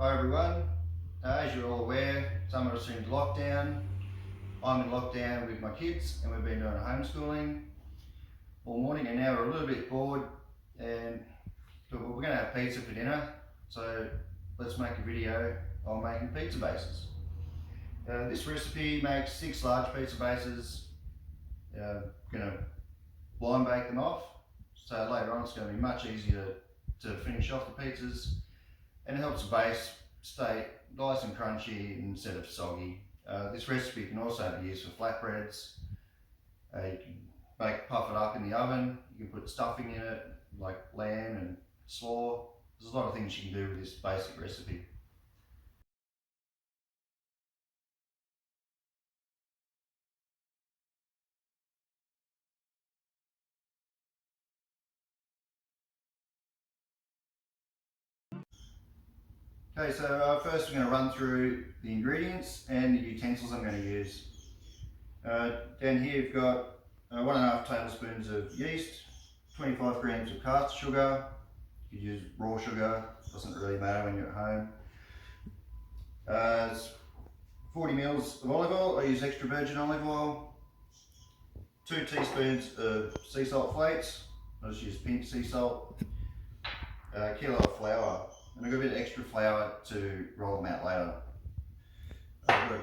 Hi everyone. As you're all aware, some of us are in lockdown. I'm in lockdown with my kids and we've been doing homeschooling all morning, and now we're a little bit bored and we're going to have pizza for dinner. So let's make a video on making pizza bases. This recipe makes 6 large pizza bases. Going to blind bake them off, so later on it's going to be much easier to finish off the pizzas, and it helps the base stay nice and crunchy instead of soggy. This recipe can also be used for flatbreads. You can puff it up in the oven. You can put stuffing in it like lamb and slaw. There's a lot of things you can do with this basic recipe. Okay, so first we're going to run through the ingredients and the utensils I'm going to use. Down here you've got 1.5 tablespoons of yeast, 25 grams of caster sugar. You could use raw sugar, doesn't really matter when you're at home. 40 mils of olive oil. I use extra virgin olive oil. 2 teaspoons of sea salt flakes. I just use pink sea salt. A kilo of flour. And I've got a bit of extra flour to roll them out later. I've got a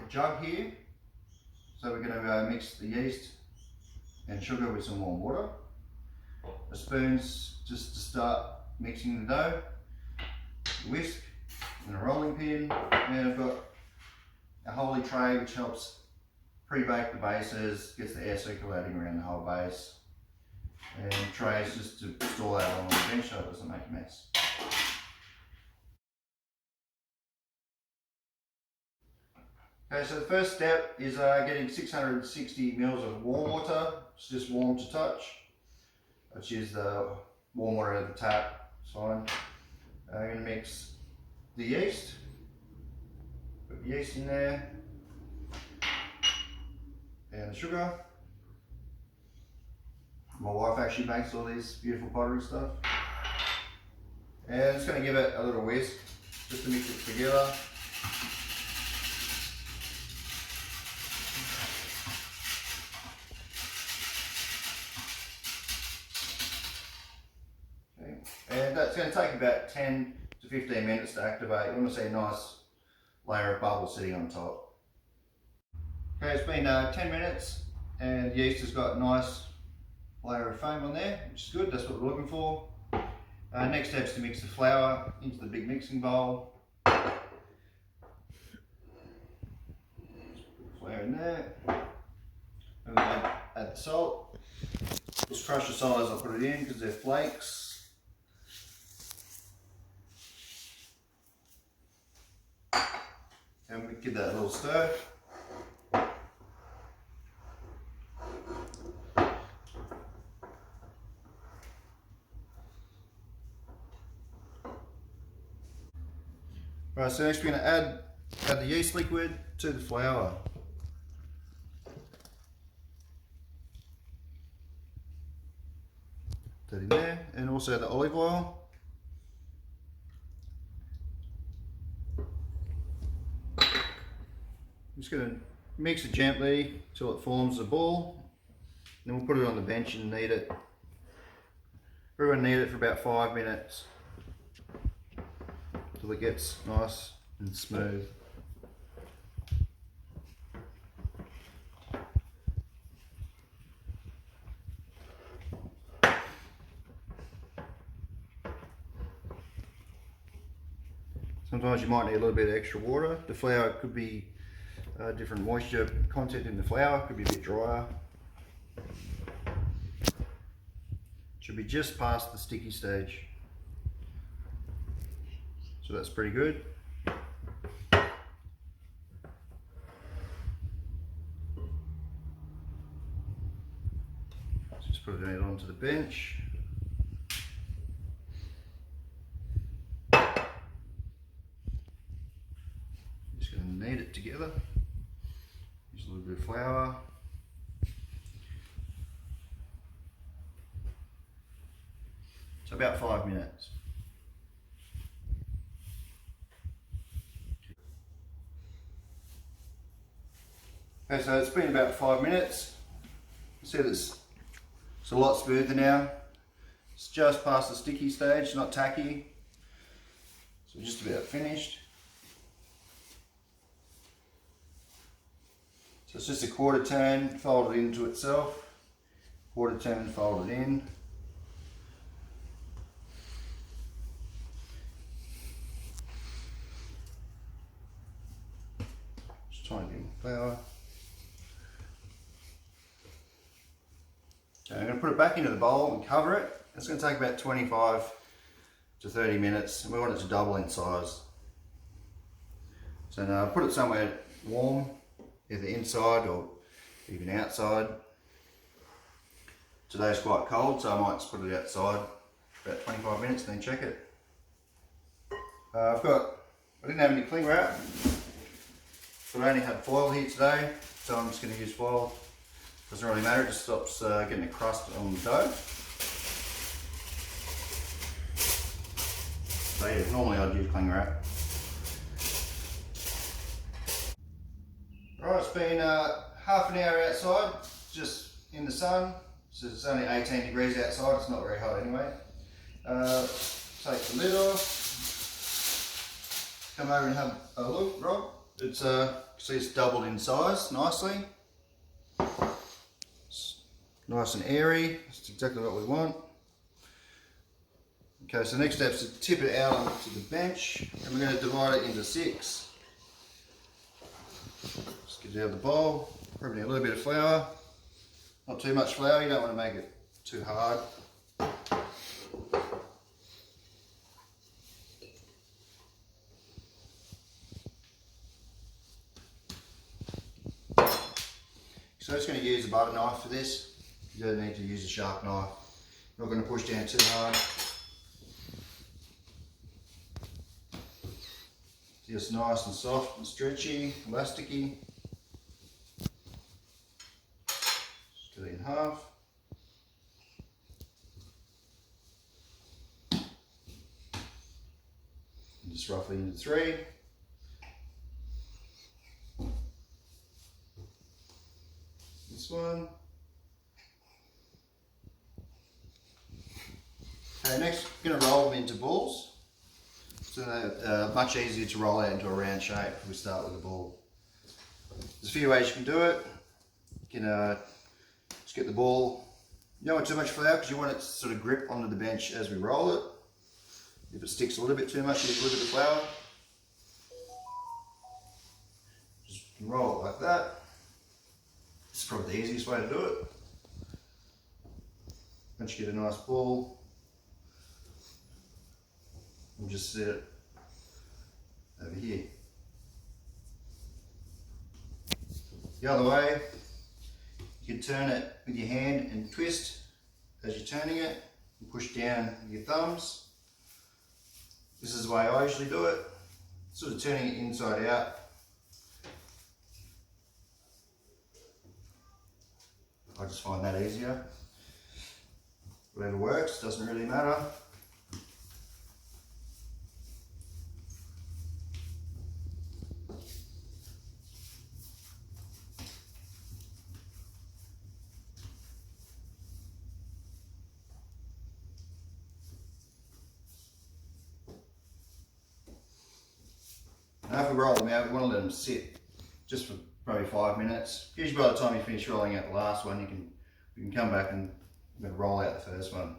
jug here, so we're going to mix the yeast and sugar with some warm water. A spoon's just to start mixing the dough, a whisk and a rolling pin, and I've got a holy tray which helps pre-bake the bases, gets the air circulating around the whole base, and trays just to store that on the bench so it doesn't make a mess. Okay, so the first step is getting 660 mils of warm water. It's just warm to touch. Let's use the warm water out of the tap, it's fine. I'm going to mix the yeast. Put the yeast in there. And the sugar. My wife actually makes all this beautiful pottery stuff. And I'm just going to give it a little whisk, just to mix it together. And that's going to take about 10 to 15 minutes to activate. You want to see a nice layer of bubbles sitting on top. Okay, it's been 10 minutes and the yeast has got a nice layer of foam on there, which is good, that's what we're looking for. Next step is to mix the flour into the big mixing bowl. Flour in there. And then add the salt. Just crush the salt as I put it in because they're flakes. And we give that a little stir. Right, so next we're going to add the yeast liquid to the flour. That in there, and also the olive oil. I'm just going to mix it gently till it forms a ball. Then we'll put it on the bench and knead it. We're going to knead it for about 5 minutes till it gets nice and smooth. Sometimes you might need a little bit of extra water. The flour could be different moisture content in the flour, could be a bit drier. Should be just past the sticky stage. So that's pretty good. Just put it onto the bench. Just going to knead it together. Use a little bit of flour. So about 5 minutes. Okay, so it's been about 5 minutes. You see it's a lot smoother now. It's just past the sticky stage, not tacky. So we're just about finished. So it's just a quarter turn folded into itself. Quarter turn folded in. Just trying to get flour. Okay, I'm going to put it back into the bowl and cover it. It's going to take about 25 to 30 minutes. We want it to double in size. So now I'll put it somewhere warm, either inside or even outside. Today's quite cold, so I might just put it outside about 25 minutes and then check it. I didn't have any cling wrap, but I only had foil here today, so I'm just going to use foil. Doesn't really matter, it just stops getting a crust on the dough. So yeah, normally I'd use cling wrap. Right, it's been half an hour outside, just in the sun. So it's only 18 degrees outside, it's not very hot anyway. Take the lid off. Come over and have a look, Rob. It's see it's doubled in size nicely. It's nice and airy, that's exactly what we want. Okay, so the next step is to tip it out onto the bench, and we're going to divide it into 6. Just get it out of the bowl, probably a little bit of flour. Not too much flour, you don't want to make it too hard. So I'm just going to use a butter knife for this. You don't need to use a sharp knife. Not going to push down too hard. Just nice and soft and stretchy, elasticy. Just cut it in half. And just roughly into 3. This one. Okay, next we're going to roll them into balls. So they're much easier to roll out into a round shape if we start with a ball. There's a few ways you can do it. You can just get the ball. You don't want too much flour because you want it to sort of grip onto the bench as we roll it. If it sticks a little bit too much, use a little bit of flour. Just roll it like that. This is probably the easiest way to do it. Once you get a nice ball, we'll just set it over here. The other way, you can turn it with your hand and twist as you're turning it, and push down with your thumbs. This is the way I usually do it, sort of turning it inside out. I just find that easier. Whatever works, doesn't really matter. Now if we roll them out, we want to let them sit just for probably 5 minutes. Usually by the time you finish rolling out the last one, you can come back and roll out the first one.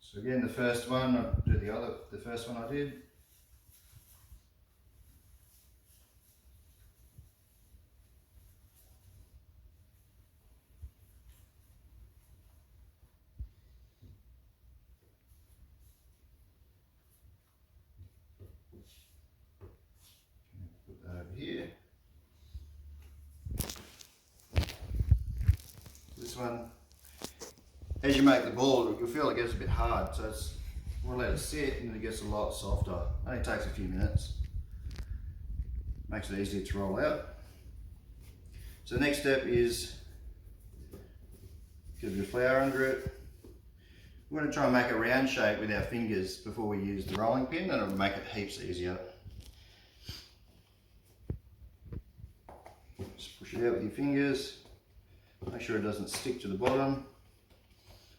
So again, the first one, I'll do the first one I did. Put that over here. This one, as you make the ball, you'll feel it gets a bit hard, so we'll let it sit and it gets a lot softer. It only takes a few minutes. Makes it easier to roll out. So the next step is get a bit of flour under it. we're going to try and make a round shape with our fingers before we use the rolling pin, and it'll make it heaps easier. Just push it out with your fingers. Make sure it doesn't stick to the bottom.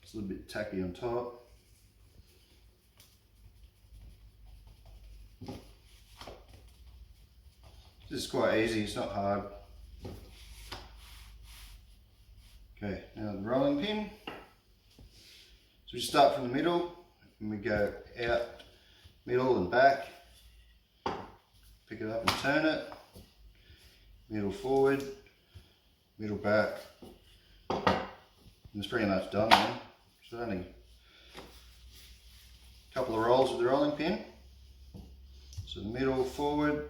It's a little bit tacky on top. This is quite easy, it's not hard. Okay, now the rolling pin. So we start from the middle and we go out, middle and back. Pick it up and turn it. Middle forward, middle back. And it's pretty much done then. So only a couple of rolls with the rolling pin. So the middle forward,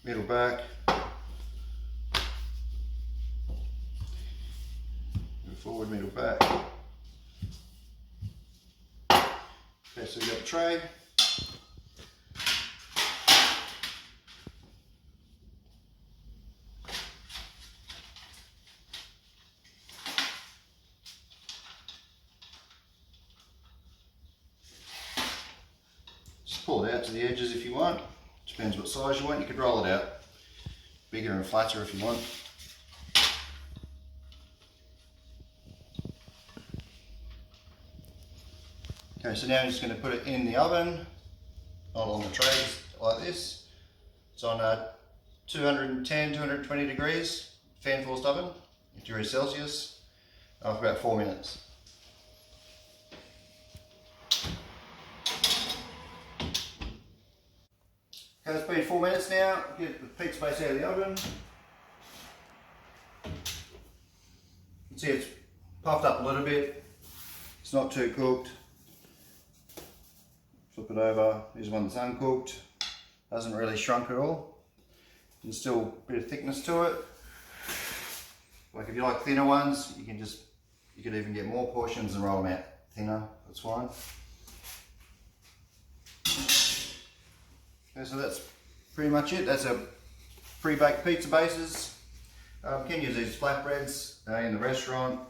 middle back. Middle forward, middle back. Okay, so we've got the tray. Just pull it out to the edges if you want. Depends what size you want, you could roll it out. Bigger and flatter if you want. Okay, so now I'm just going to put it in the oven, not on the tray, just like this. It's on 210, 220 degrees, fan forced oven, degrees Celsius, for about 4 minutes. Okay, it's been 4 minutes now. Get the pizza base out of the oven. You can see it's puffed up a little bit. It's not too cooked. Flip it over. Here's one that's uncooked. Hasn't really shrunk at all. There's still a bit of thickness to it. Like if you like thinner ones, you could even get more portions and roll them out thinner. That's fine. Okay, so that's pretty much it. That's a pre-baked pizza bases. You can use these flatbreads in the restaurant.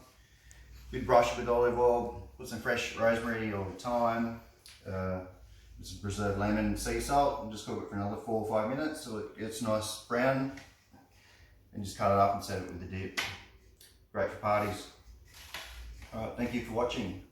Big brush with olive oil, put some fresh rosemary or thyme, some preserved lemon and sea salt, and just cook it for another 4 or 5 minutes so it gets nice brown. And just cut it up and set it with the dip. Great for parties. Alright, thank you for watching.